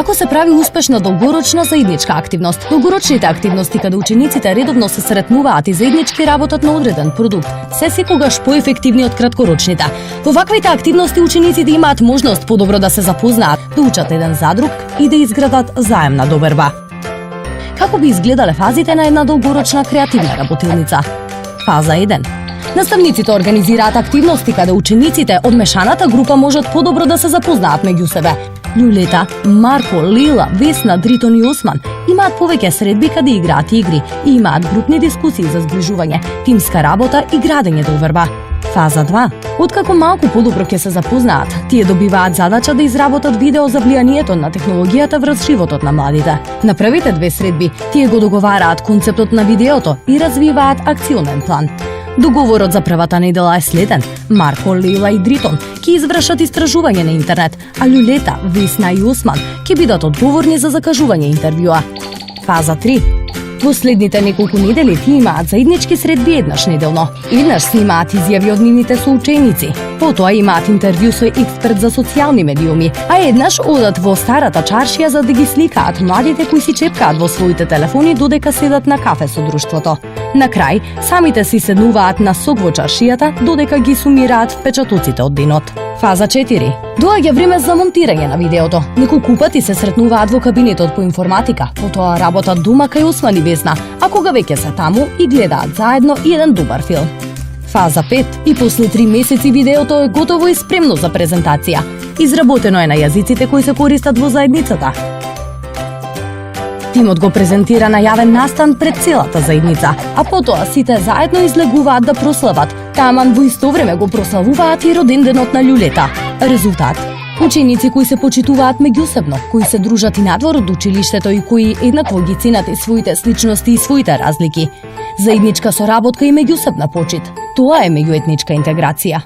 Како се прави успешна долгорочна заедничка активност? Долгорочните активности каде учениците редовно се сретнуваат и заеднички работат на одреден продукт, се секогаш поефективни од краткорочните. Во ваквите активности учениците имаат можност подобро да се запознаат, да учат еден за друг и да изградат заемна доверба. Како би изгледале фазите на една долгорочна креативна работилница? Фаза 1. Наставниците организираат активности каде учениците од мешаната група можат подобро да се запознаат меѓу себе. Љулета, Марко, Лила, Весна, Дритон и Осман имаат повеќе средби каде играат игри и имаат групни дискусии за зближување, тимска работа и градење доверба. Фаза 2. Откако малку подобро ќе се запознаат, тие добиваат задача да изработат видео за влијанието на технологијата врз животот на младите. На првите две средби, тие го договараат концептот на видеото и развиваат акционен план. Договорот за првата недела е следен. Марко, Лила и Дритон ќе извршат истражување на интернет, а Љулета, Весна и Осман ќе бидат одговорни за закажување интервјуа. Фаза 3. Во следните неколку недели тие имаат заеднички средби еднаш неделно. Еднаш снимаат изјави од нивните соученици. Потоа имаат интервју со експерт за социјални медиуми, а еднаш одат во старата чаршија за да ги сликаат младите кои си чепкаат во своите телефони додека седат на кафе со друштвото. На крај, самите си седнуваат на сок во чаршијата додека ги сумираат впечатоците од денот. Фаза 4. Доаѓа време за монтирање на видеото. Неколку пати се сретнуваат во кабинетот по информатика, потоа работат дома кај Осман и Весна, а кога веќе се таму и гледаат заедно еден добар филм. Фаза 5. И после 3 месеци видеото е готово и спремно за презентација. Изработено е на јазиците кои се користат во заедницата. Тимот го презентира на јавен настан пред целата заедница, а потоа сите заедно излегуваат да прослават. Таман во исто време го прославуваат и роденденот на Љулета. Резултат: ученици кои се почитуваат меѓусебно, кои се дружат и надвор од училиштето и кои еднакво ги ценат и своите сличности и своите разлики. Заедничка соработка и меѓусебна почит. Тоа е меѓуетничка интеграција.